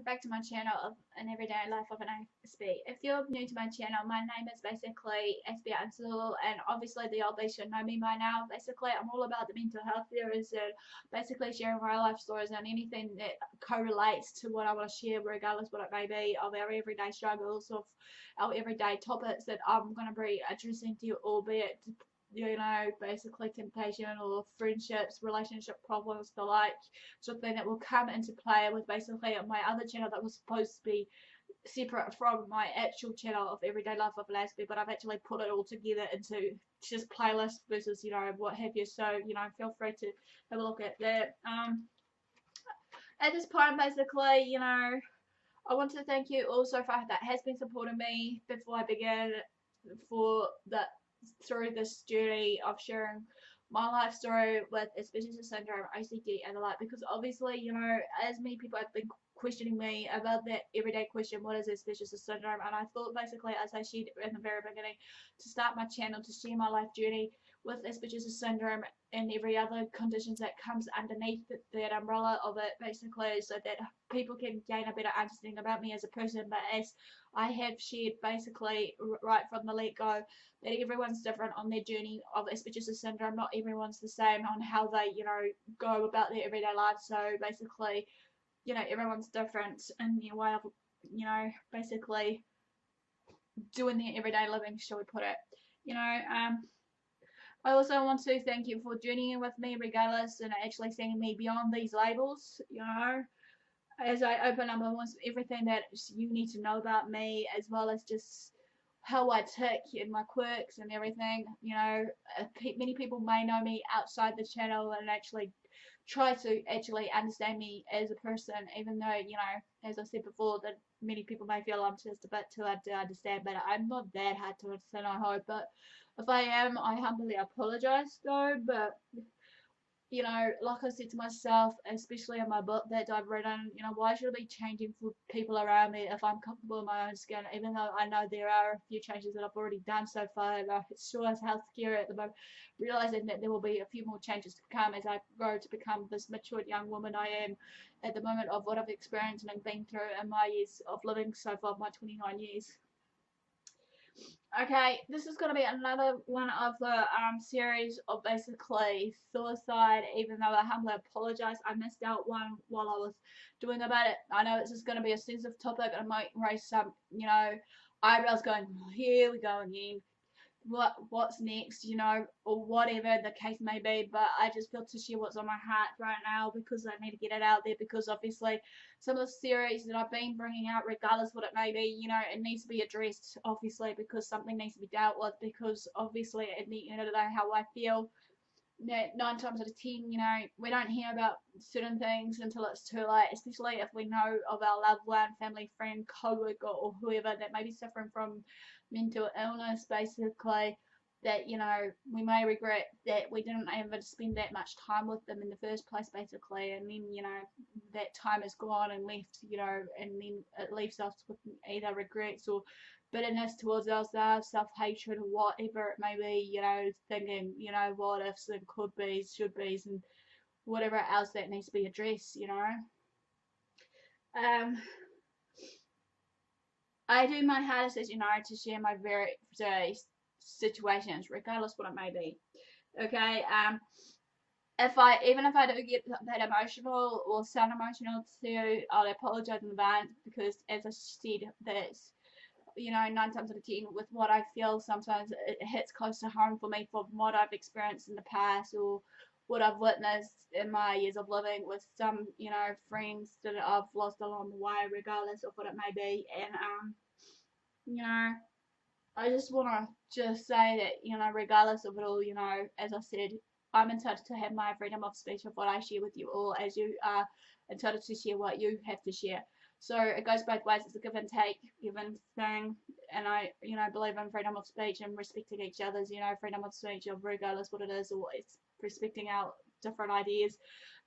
back to my channel of an everyday life of an Aspie. If you're new to my channel, my name is basically AspieAnswersAll, and obviously the oldies should know me by now. Basically, I'm all about the mental health theories and basically sharing my life stories and anything that correlates to what I want to share, regardless what it may be, of our everyday struggles, of our everyday topics that I'm going to be addressing to you, albeit basically temptation or friendships, relationship problems, the like sort of thing that will come into play with basically my other channel that was supposed to be separate from my actual channel of everyday life of Aspie, but I've actually put it all together into just playlists versus what have you. So feel free to have a look at that. At this point, basically, I want to thank you all so far that has been supporting me before I began for that through this journey of sharing my life story with Aspergers syndrome, OCD, and the like, because obviously, as many people have been questioning me about that everyday question, what is Aspergers syndrome? And I thought basically, as I shared in the very beginning, to start my channel to share my life journey with Aspergers syndrome and every other conditions that comes underneath that umbrella of it, basically, so that people can gain a better understanding about me as a person. But as I have shared basically right from the let-go, that everyone's different on their journey of Aspergers syndrome. Not everyone's the same on how they, go about their everyday life. So basically, everyone's different in their way of, basically doing their everyday living, shall we put it. I also want to thank you for journeying with me regardless and actually seeing me beyond these labels, as I open up almost everything that you need to know about me, as well as just how I tick and my quirks and everything. Many people may know me outside the channel and actually try to actually understand me as a person, even though, as I said before, that many people may feel I'm just a bit too hard to understand, but I'm not that hard to understand, I hope. But if I am, I humbly apologize though. But like I said to myself, especially in my book that I've written, why should I be changing for people around me if I'm comfortable in my own skin? Even though I know there are a few changes that I've already done so far, and it's sure as hell scary at the moment, realizing that there will be a few more changes to come as I grow to become this matured young woman I am at the moment of what I've experienced and been through in my years of living so far, my 29 years. Okay, this is going to be another one of the series of basically suicide, even though I humbly apologise. I missed out one while I was doing about it. I know it's just going to be a sensitive topic and I might raise some, eyebrows going, here we go again. What's next, or whatever the case may be, but I just feel to share what's on my heart right now because I need to get it out there, because obviously some of the series that I've been bringing out, regardless what it may be, it needs to be addressed, obviously, because something needs to be dealt with, because obviously at the end of the day, how I feel, that 9 times out of 10, we don't hear about certain things until it's too late, especially if we know of our loved one, family, friend, co-worker, or whoever that may be suffering from mental illness, basically, that, we may regret that we didn't ever spend that much time with them in the first place, basically, and then, that time is gone and left, and then it leaves us with either regrets or bitterness towards ourselves, self-hatred, or whatever it may be, thinking, what ifs and could be's, should be's, and whatever else that needs to be addressed, I do my hardest, as to share my various situations, regardless what it may be. Okay, even if I do get that emotional or sound emotional too, I'll apologize in advance, because as I said, that's 9 times out of 10 with what I feel, sometimes it hits close to home for me from what I've experienced in the past or what I've witnessed in my years of living with some, friends that I've lost along the way, regardless of what it may be. And, I just want to just say that, regardless of it all, as I said, I'm entitled to have my freedom of speech of what I share with you all, as you are entitled to share what you have to share. So it goes both ways. It's a give and take, given thing, and I, believe in freedom of speech and respecting each other's, freedom of speech of regardless what it is, or it's respecting our different ideas,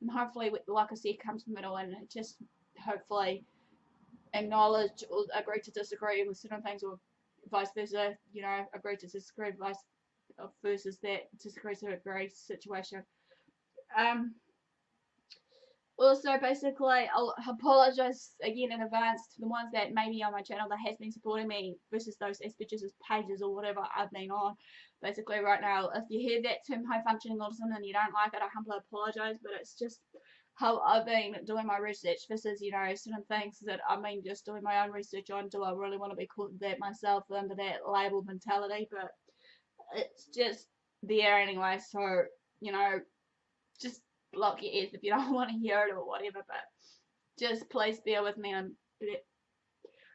and hopefully, like I said, come to the middle and just hopefully acknowledge or agree to disagree with certain things, or vice versa, agree to disagree versus that disagree to agree situation. Also, basically, I'll apologise again in advance to the ones that maybe on my channel that has been supporting me versus those Aspergers pages or whatever I've been on. Basically, right now, if you hear that term high functioning autism and you don't like it, I humbly apologise, but it's just how I've been doing my research versus, you know, certain things that I've been just doing my own research on. Do I really want to be called that myself under that label mentality? But it's just there anyway, so, you know, just block your ears if you don't want to hear it or whatever, but just please bear with me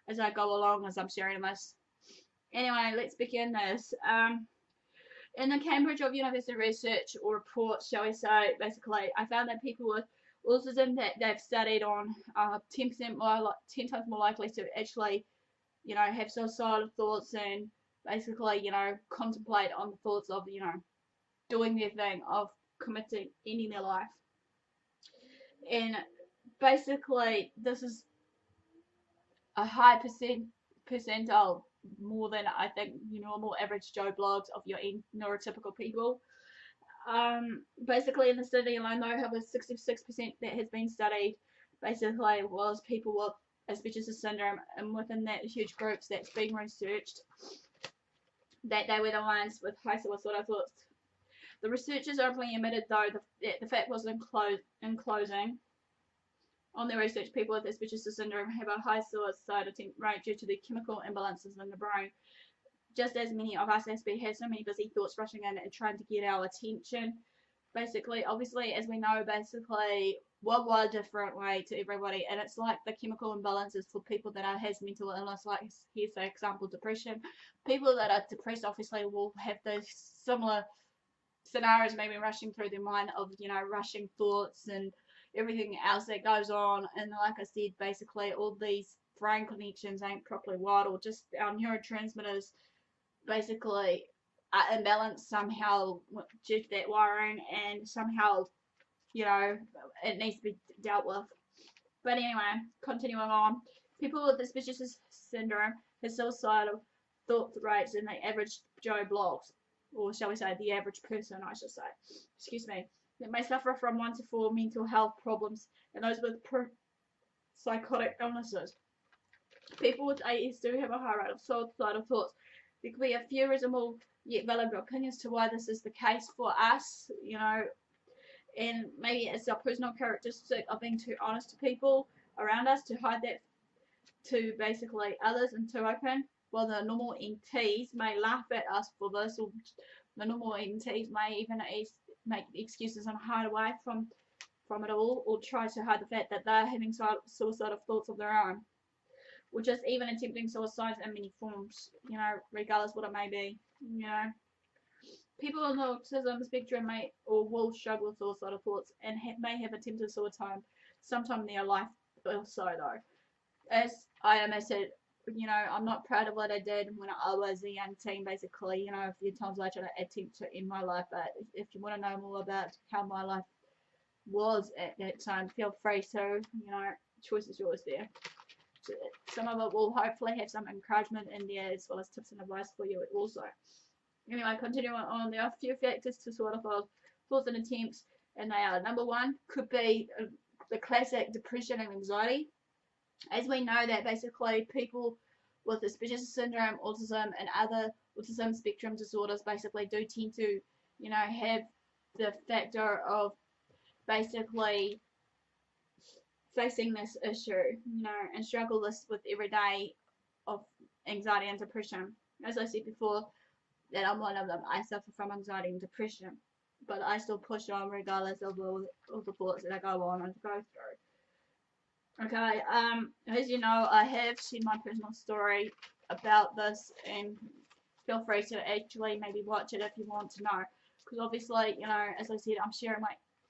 as I go along as I'm sharing this. Anyway, let's begin this. In the Cambridge University research or report, shall we say, basically, I found that people with autism that they've studied on 10% more, 10 times more likely to actually, you know, have suicidal thoughts and basically, you know, contemplate on the thoughts of, you know, doing their thing, of committing, ending their life. And basically, this is a high percentile more than I think your normal average Joe blogs of your neurotypical people. Basically, in the study alone, though, however, 66% that has been studied basically was people with Asperger's syndrome, and within that huge groups that's being researched, that they were the ones with high suicidal thoughts. The researchers openly admitted, though, the fact was in closing on their research, people with Asperger's syndrome have a high suicide attempt rate due to the chemical imbalances in the brain. Just as many of us Aspergers have so many busy thoughts rushing in and trying to get our attention. Basically, obviously, as we know, basically, we're a different way to everybody, and it's like the chemical imbalances for people that has mental illness, like here's an example, depression. People that are depressed obviously will have those similar scenarios maybe rushing through their mind of, you know, rushing thoughts and everything else that goes on. And like I said, basically all these brain connections ain't properly wired, or just our neurotransmitters basically are imbalanced somehow due to that wiring, and somehow, you know, it needs to be dealt with. But anyway, continuing on, people with Asperger's syndrome have suicidal thought rates in the average Joe blogs, or shall we say the average person, I should say, excuse me, that may suffer from 1 to 4 mental health problems, and those with psychotic illnesses. People with AS do have a high rate of suicidal thoughts. There could be a few reasonable yet valid opinions to why this is the case for us, you know, and maybe it's our personal characteristic of being too honest to people around us, to hide that to basically others and too open. While the normal ENTs may laugh at us for this, or the normal ENTs may even make excuses and hide away from it all, or try to hide the fact that they're having suicidal thoughts of their own, or just even attempting suicide in many forms, you know, regardless what it may be, you know. People on the autism spectrum may or will struggle with suicidal thoughts and may have attempted suicide sometime in their life also, though. As I admitted, you know, I'm not proud of what I did when I was a young teen, basically, you know, a few times I tried to attempt to end my life, but if you want to know more about how my life was at that time, feel free to, you know, choice is yours there. Some of it will hopefully have some encouragement in there, as well as tips and advice for you also. Anyway, continuing on, there are a few factors to sort of thoughts and attempts, and they are, number one, could be the classic depression and anxiety. As we know that basically people with Asperger's syndrome, autism, and other autism spectrum disorders basically do tend to, you know, have the factor of basically facing this issue, you know, and struggle with every day of anxiety and depression. As I said before, that I'm one of them. I suffer from anxiety and depression, but I still push on regardless of all the thoughts that I go on and go through. Okay, as you know, I have shared my personal story about this, and feel free to actually maybe watch it if you want to know, because obviously, you know, as I said,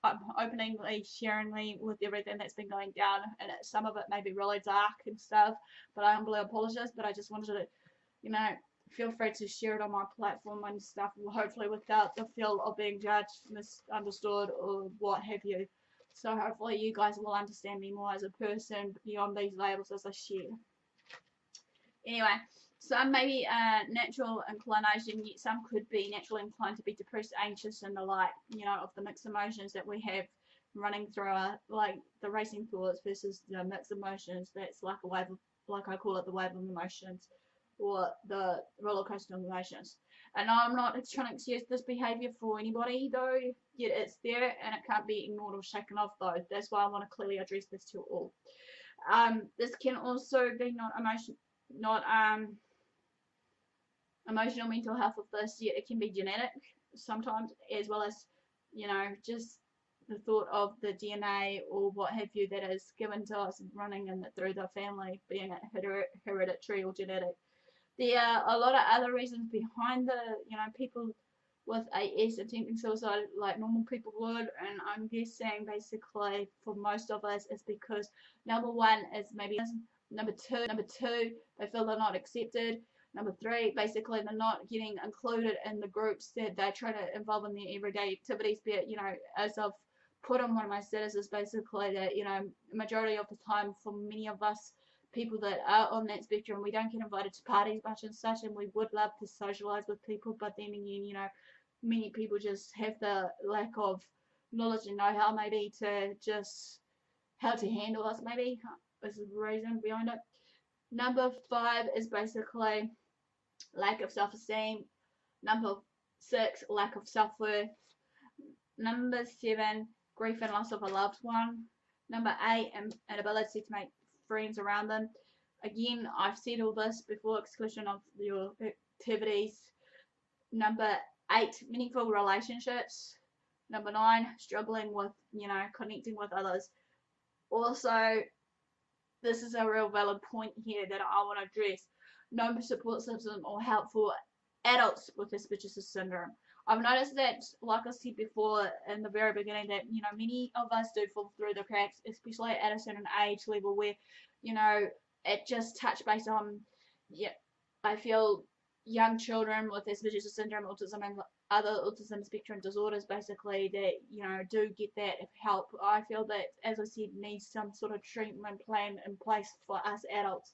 I'm openly sharing with everything that's been going down, and some of it may be really dark and stuff, but I humbly apologize, but I just wanted to, you know, feel free to share it on my platform and stuff, hopefully without the feel of being judged, misunderstood, or what have you. So hopefully you guys will understand me more as a person beyond these labels as I share. Anyway, some may be natural inclination, yet some could be naturally inclined to be depressed, anxious, and the like, you know, of the mixed emotions that we have running through our, like the racing thoughts versus the mixed emotions. That's like a wave of, like I call it, the wave of emotions, or the roller coaster of emotions. And I'm not trying to excuse this behaviour for anybody though, yet it's there and it can't be ignored or shaken off though. That's why I want to clearly address this to all. This can also be not emotional mental health of this, yet it can be genetic sometimes, as well as, just the thought of the DNA or what have you that is given to us running in through the family, being it hereditary or genetic. There are a lot of other reasons behind the, people with AS attempting suicide like normal people would, and I'm guessing basically for most of us it's because number one is maybe number two they feel they're not accepted. Number three, basically they're not getting included in the groups that they're trying to involve in their everyday activities. But as I've put on one of my statuses, basically that majority of the time for many of us people that are on that spectrum, we don't get invited to parties much and such, and we would love to socialize with people, but then again, many people just have the lack of knowledge and know-how maybe to just how to handle us, maybe is the reason behind it. Number 5 is basically lack of self-esteem. Number 6, lack of self-worth. Number 7, grief and loss of a loved one. Number 8, inability to make friends around them. Again, I've said all this before, exclusion of your activities. Number 8, meaningful relationships. Number 9, struggling with, connecting with others. Also, this is a real valid point here that I want to address. No support system or help for adults with Aspergers syndrome. I've noticed that, like I said before in the very beginning, that many of us do fall through the cracks, especially at a certain age level where it just touch base on, I feel young children with Aspergers syndrome, autism, and other autism spectrum disorders basically that do get that help. I feel that, as I said, needs some sort of treatment plan in place for us adults.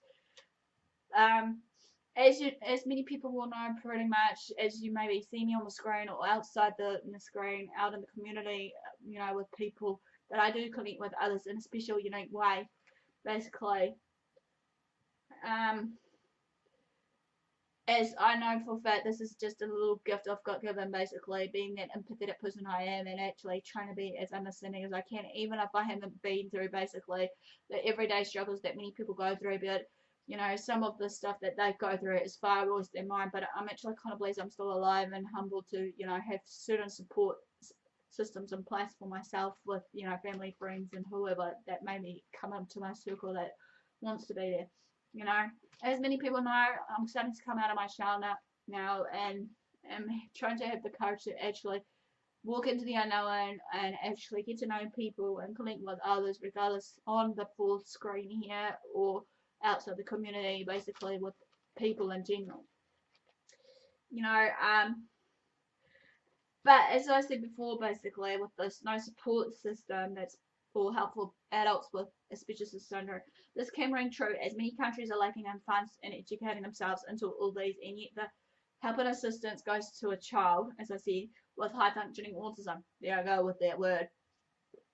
As many people will know, pretty much as you maybe see me on the screen or outside the screen, out in the community, with people, that I do connect with others in a special, unique way, basically. As I know for a fact, this is just a little gift I've got given, basically, being that empathetic person I am and actually trying to be as understanding as I can, even if I haven't been through, basically, the everyday struggles that many people go through. But, some of the stuff that they go through is far worse than mine, but I'm actually kind of pleased I'm still alive and humbled to, have certain support systems in place for myself with, family, friends, and whoever that maybe come up to my circle that wants to be there. As many people know, I'm starting to come out of my shell now and am trying to have the courage to actually walk into the unknown and actually get to know people and connect with others, regardless on the full screen here or outside the community, basically with people in general. But as I said before, basically with this no support system that's for helpful adults with Asperger's syndrome, this can ring true as many countries are lacking in funds in educating themselves into all these, and yet the help and assistance goes to a child, as I said, with high functioning autism. There I go with that word.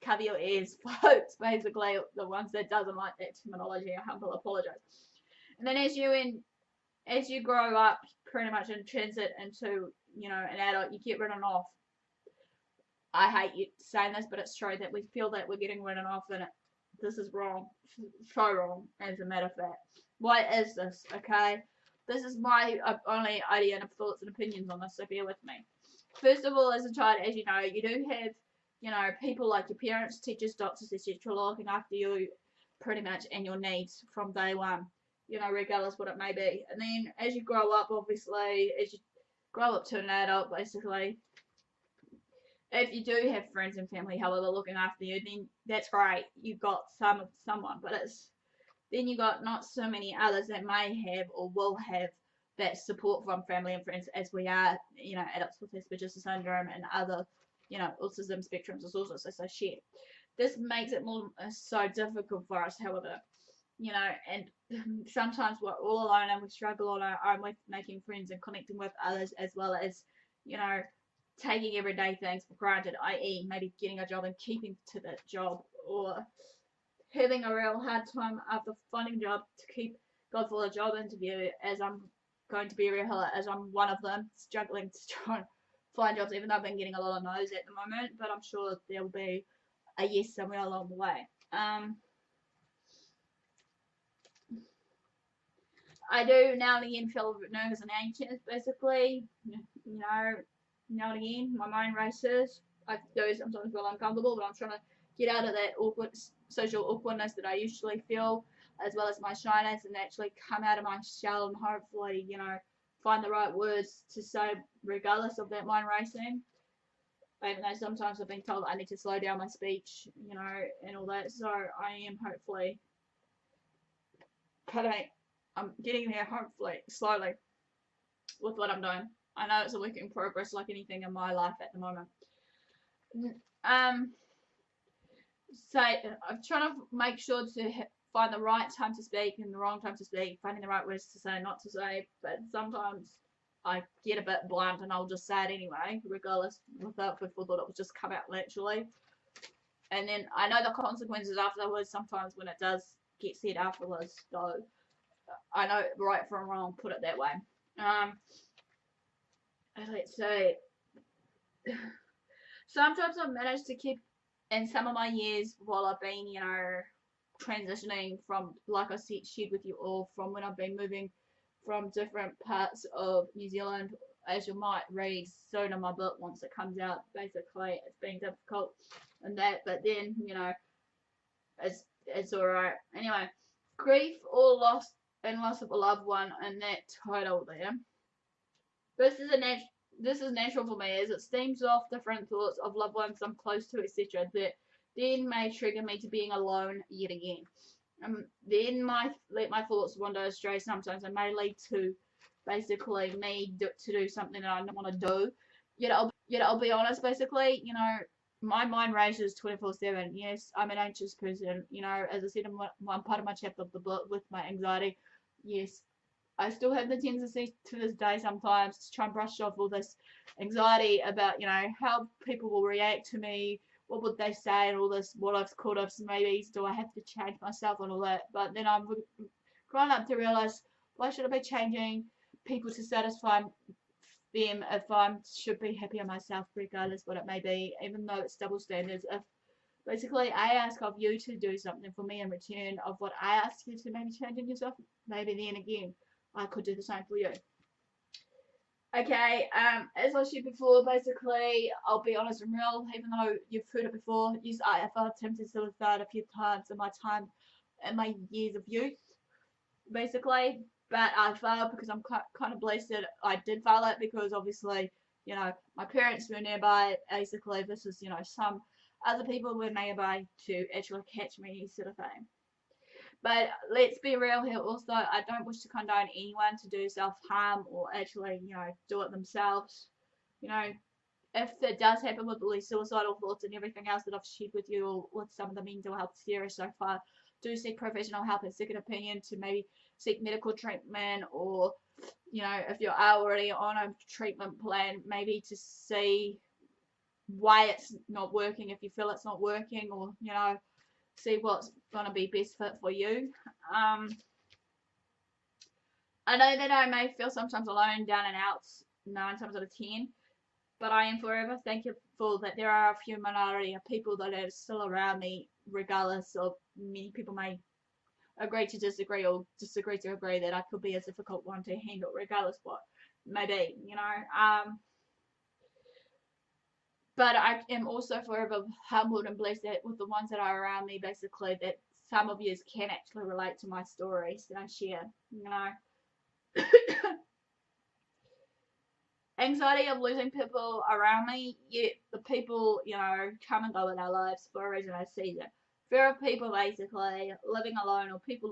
Cover your ears, folks. Basically, the ones that doesn't like that terminology, I humble apologize. And then as you grow up, pretty much in transit into an adult, you get written off. I hate you saying this, but it's true that we feel that we're getting written off, and this is wrong, so wrong, as a matter of fact. Why is this? Okay, this is my only idea and thoughts and opinions on this, so bear with me. First of all, as a child, as you know, you do have people like your parents, teachers, doctors, etc., looking after you pretty much and your needs from day one, regardless what it may be. And then as you grow up, obviously, as you grow up to an adult, basically, if you do have friends and family, however, looking after you, then that's great. You've got someone, but then you got not so many others that may have or will have that support from family and friends, as we are, adults with Asperger's syndrome and other, autism spectrum disorders, as I shared. This makes it more so difficult for us, however, and sometimes we're all alone and we struggle on our own with making friends and connecting with others, as well as, taking everyday things for granted, i.e. maybe getting a job and keeping to that job, or having a real hard time after finding a job to keep going for a job interview, as I'm going to be real, as I'm one of them, struggling to try and find jobs, even though I've been getting a lot of no's at the moment, but I'm sure there'll be a yes somewhere along the way. I do now and again feel a bit nervous and anxious, basically. Now and again, my mind races. I do sometimes feel uncomfortable, but I'm trying to get out of that awkward social awkwardness that I usually feel, as well as my shyness, and actually come out of my shell and hopefully, find the right words to say regardless of that mind racing. Even though sometimes I've been told I need to slow down my speech, and all that. So I am hopefully I'm getting there, hopefully, slowly, with what I'm doing. I know it's a work in progress, like anything in my life at the moment. So I'm trying to make sure to find the right time to speak and the wrong time to speak, finding the right words to say, not to say. But sometimes I get a bit blunt and I'll just say it anyway, regardless, without people thought it would just come out naturally. And then I know the consequences afterwards sometimes when it does get said afterwards, so I know right from wrong, put it that way. Let's see. Sometimes I've managed to keep, in some of my years while I've been, transitioning from, like I shared with you all, from when I've been moving from different parts of New Zealand, as you might read soon in my book once it comes out. Basically, it's been difficult and that, but then, it's alright. Anyway, grief or loss of a loved one, and that title there. This is natural for me, as it steams off different thoughts of loved ones I'm close to, etc. That then may trigger me to being alone yet again. Then let my thoughts wander astray sometimes, and may lead to basically me to do something that I don't want to do. Yet I'll be honest, basically, my mind races 24/7. Yes, I'm an anxious person. As I said in one part of my chapter of the book with my anxiety. Yes, I still have the tendency to this day sometimes to try and brush off all this anxiety about, how people will react to me, what would they say, and all this, what I've called ups, maybe do I have to change myself and all that. But then I'm grown up to realize, why should I be changing people to satisfy them if I should be happy on myself, regardless what it may be, even though it's double standards. If basically I ask of you to do something for me in return of what I ask you to maybe change in yourself, maybe then again I could do the same for you. Okay, as I said before, basically, I'll be honest and real, even though you've heard it before. Yes, I have attempted suicide a few times in my years of youth, basically, but I failed because I'm kind of blessed that I did fail it, because obviously, my parents were nearby. Basically, this is, some other people were nearby to actually catch me, sort of thing. But let's be real here also, I don't wish to condone anyone to do self-harm or actually, do it themselves. If it does happen with all these suicidal thoughts and everything else that I've shared with you, or with some of the mental health theories so far, do seek professional help and second opinion to maybe seek medical treatment, or, if you are already on a treatment plan, maybe to see why it's not working, if you feel it's not working, or, see what's going to be best fit for you. I know that I may feel sometimes alone, down and out, 9 times out of 10, but I am forever thankful that there are a few minority of people that are still around me, regardless of many people may agree to disagree, or disagree to agree that I could be a difficult one to handle, regardless what may be, But I am also forever humbled and blessed that with the ones that are around me, basically, that some of you can actually relate to my stories that I share, Anxiety of losing people around me, yet the people, come and go in our lives for a reason. I see them. Fear of people, basically, living alone, or people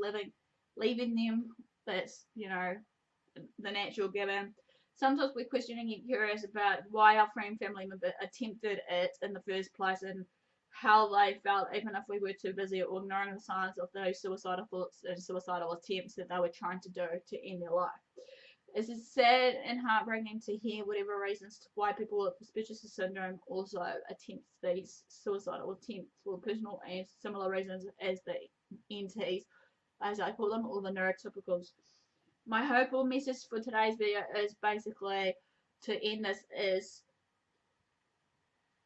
leaving them, that's, the natural given. Sometimes we're questioning and curious about why our friend family member attempted it in the first place, and how they felt, even if we were too busy or ignoring the signs of those suicidal thoughts and suicidal attempts that they were trying to do to end their life. It's sad and heartbreaking to hear whatever reasons why people with Aspergers syndrome also attempt these suicidal attempts for personal and similar reasons as the NTs, as I call them, or the neurotypicals. My hope or message for today's video is basically to end this is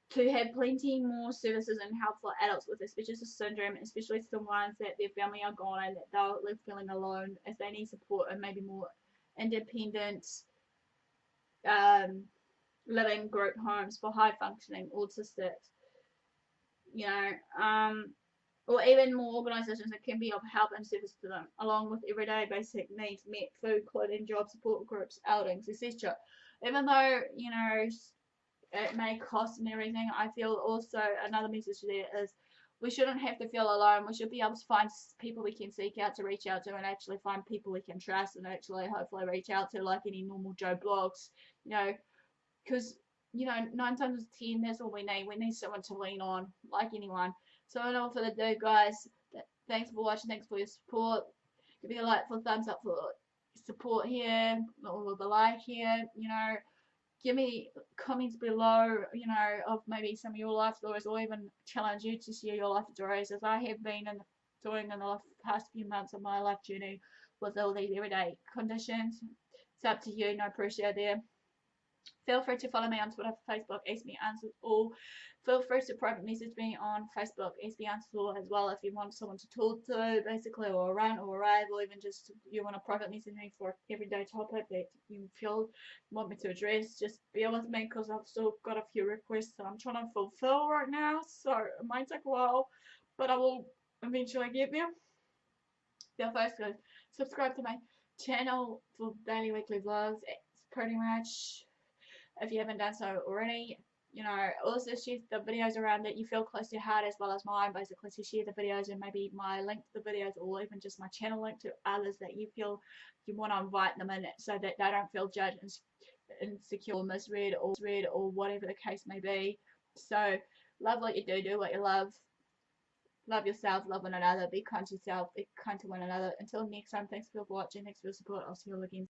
to have plenty more services and help for adults with Asperger's syndrome, especially to the ones that their family are gone and that they're left feeling alone, if they need support and maybe more independent um, living group homes for high functioning autistics, you know, or even more organisations that can be of help and service to them, along with everyday basic needs met: food, clothing, job support groups, outings, etc. Even though, you know, it may cost and everything, I feel also another message there is we shouldn't have to feel alone. We should be able to find people we can seek out to reach out to, and actually find people we can trust, and actually hopefully reach out to like any normal Joe blogs, you know, because, you know, 9 times out of 10, that's all we need. We need someone to lean on, like anyone. So, enough for the do, guys. Thanks for watching. Thanks for your support. Give me a like for thumbs up for support here, or the like here. You know, give me comments below, you know, of maybe some of your life stories, or even challenge you to share your life stories, as I have been doing in the past few months of my life journey with all these everyday conditions. It's up to you. No pressure there. Feel free to follow me on Twitter, Facebook, AspieAnswersAll. Feel free to private message me on Facebook, AspieAnswersAll, as well, if you want someone to talk to, basically, or a rant or a rave, or even just you want to private message me for everyday topic that you feel want me to address. Just bear with me because I've still got a few requests that I'm trying to fulfill right now, so it might take a while, but I will eventually get there. Feel free to subscribe to my channel for daily, weekly vlogs. It's pretty much, if you haven't done so already, you know, also share the videos around that you feel close to your heart as well as mine, basically, to share the videos and maybe my link to the videos, or even just my channel link to others that you feel you want to invite them in it, so that they don't feel judged, insecure, misread, or whatever the case may be. So love what you do what you love yourself, love one another, be kind to yourself, be kind to one another. Until next time, thanks for watching, thanks for your support. I'll see you all again.